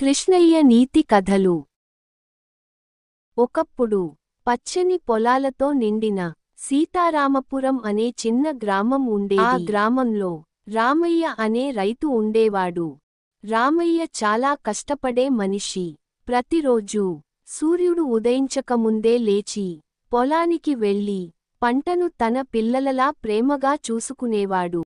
కృష్ణయ్య నీతి కథలు. ఒకప్పుడు పచ్చని పొలాలతో నిండిన సీతారామపురం అనే చిన్న గ్రామం ఉండేది. ఆ గ్రామంలో రామయ్య అనే రైతు ఉండేవాడు. రామయ్య చాలా కష్టపడే మనిషి. ప్రతిరోజూ సూర్యుడు ఉదయించకముందే లేచి పొలానికి వెళ్ళి పంటను తన పిల్లలలా ప్రేమగా చూసుకునేవాడు.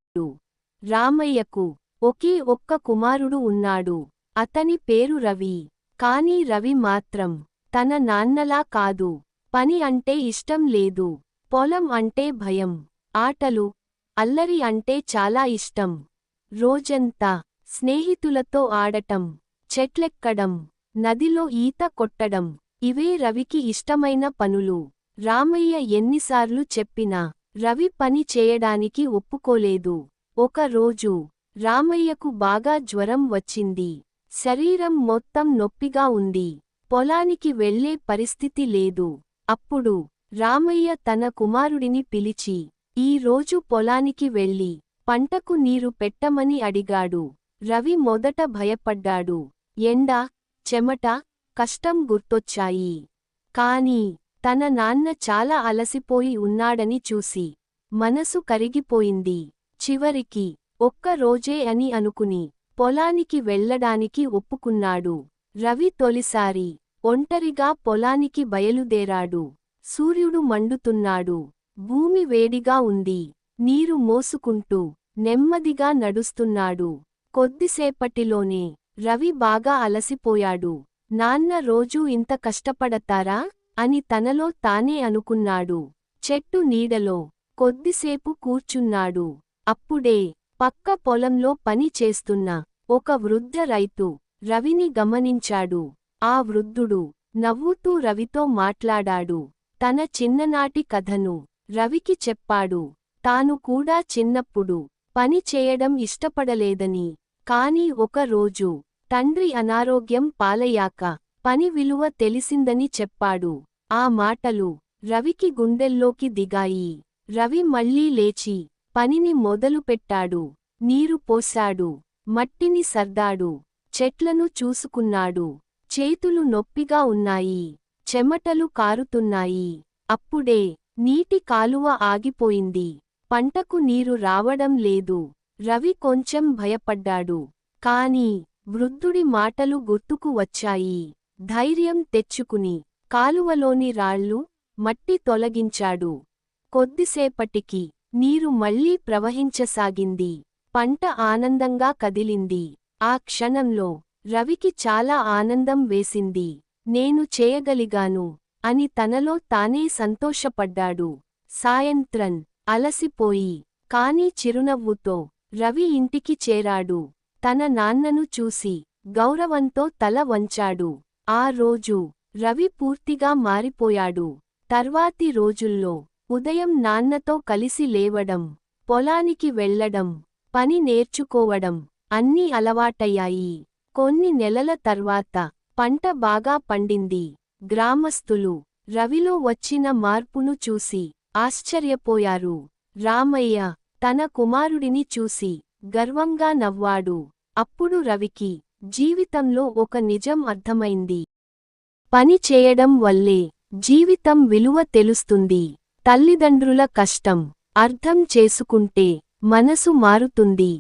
రామయ్యకు ఒకే ఒక్క కుమారుడు ఉన్నాడు. అతని పేరు రవి. కాని రవి మాత్రం తన నాన్నలా కాదు. పని అంటే ఇష్టం లేదు. పొలం అంటే భయం. ఆటలు, అల్లరి అంటే చాలా ఇష్టం. రోజంతా స్నేహితులతో ఆడటం, చెట్లెక్కడం, నదిలో ఈత కొట్టడం ఇవే రవికి ఇష్టమైన పనులు. రామయ్య ఎన్నిసార్లు చెప్పినా రవి పని చేయడానికి ఒప్పుకోలేదు. ఒక రోజు రామయ్యకు బాగా జ్వరం వచ్చింది. శరీరం మొత్తం నొప్పిగా ఉంది. పొలానికి వెళ్ళే పరిస్థితి లేదు. అప్పుడు రామయ్య తన కుమారుడిని పిలిచి ఈ రోజు పొలానికి వెళ్ళి పంటకు నీరు పెట్టమని అడిగాడు. రవి మొదట భయపడ్డాడు. ఎండ, చెమట, కష్టం గుర్తొచ్చాయి. కాని తన నాన్న చాలా అలసిపోయి ఉన్నాడని చూసి మనసు కరిగిపోయింది. చివరికి ఒక్క రోజే అని అనుకుని పొలానికి వెళ్ళడానికి ఒప్పుకున్నాడు. రవి తొలిసారి ఒంటరిగా పొలానికి బయలుదేరాడు. సూర్యుడు మండుతున్నాడు. భూమి వేడిగా ఉంది. నీరు మోసుకుంటూ నెమ్మదిగా నడుస్తున్నాడు. కొద్దిసేపటిలోనే రవి బాగా అలసిపోయాడు. నాన్న రోజూ ఇంత కష్టపడతారా అని తనలో తానే అనుకున్నాడు. చెట్టు నీడలో కొద్దిసేపు కూర్చున్నాడు. అప్పుడే పక్క పొలంలో పని చేస్తున్న ఒక వృద్ధ రైతు రవిని గమనించాడు. ఆ వృద్ధుడు నవ్వుతూ రవితో మాట్లాడాడు. తన చిన్ననాటి కథను రవికి చెప్పాడు. తాను కూడా చిన్నప్పుడు పని చేయడం ఇష్టపడలేదని, కాని ఒక రోజు తండ్రి అనారోగ్యం పాలయ్యాక పని విలువ తెలిసిందని చెప్పాడు. ఆ మాటలు రవికి గుండెల్లోకి దిగాయి. రవి మళ్ళీ లేచి పనిని మొదలుపెట్టాడు. నీరు పోశాడు. మట్టిని సర్దాడు. చెట్లను చూసుకున్నాడు. చేతులు నొప్పిగా ఉన్నాయి. చెమటలు కారుతున్నాయి. అప్పుడే నీటి కాలువ ఆగిపోయింది. పంటకు నీరు రావడం లేదు. రవి కొంచెం భయపడ్డాడు. కాని వృద్ధుడి మాటలు గుర్తుకు వచ్చాయి. ధైర్యం తెచ్చుకుని కాలువలోని రాళ్ళు, మట్టి తొలగించాడు. కొద్దిసేపటికి నీరు మళ్లీ ప్రవహించసాగింది. పంట ఆనందంగా కదిలింది. ఆ క్షణంలో రవికి చాలా ఆనందం వేసింది. నేను చేయగలిగాను అని తనలో తానే సంతోషపడ్డాడు. సాయంత్రం అలసిపోయి కాని చిరునవ్వుతో రవి ఇంటికి చేరాడు. తన నాన్నను చూసి గౌరవంతో తల వంచాడు. ఆ రోజు రవి పూర్తిగా మారిపోయాడు. తర్వాతి రోజుల్లో ఉదయం నాన్నతో కలిసి లేవడం, పొలానికి వెళ్లడం, పని నేర్చుకోవడం అన్నీ అలవాటయ్యాయి. కొన్ని నెలల తర్వాత పంట బాగా పండింది. గ్రామస్థులు రవిలో వచ్చిన మార్పును చూసి ఆశ్చర్యపోయారు. రామయ్య తన కుమారుడిని చూసి గర్వంగా నవ్వాడు. అప్పుడు రవికి జీవితంలో ఒక నిజం అర్థమైంది. పని చేయడం వల్లే జీవితం విలువ తెలుస్తుంది. తల్లిదండ్రుల కష్టం అర్థం చేసుకుంటే మనసు మారుతుంది.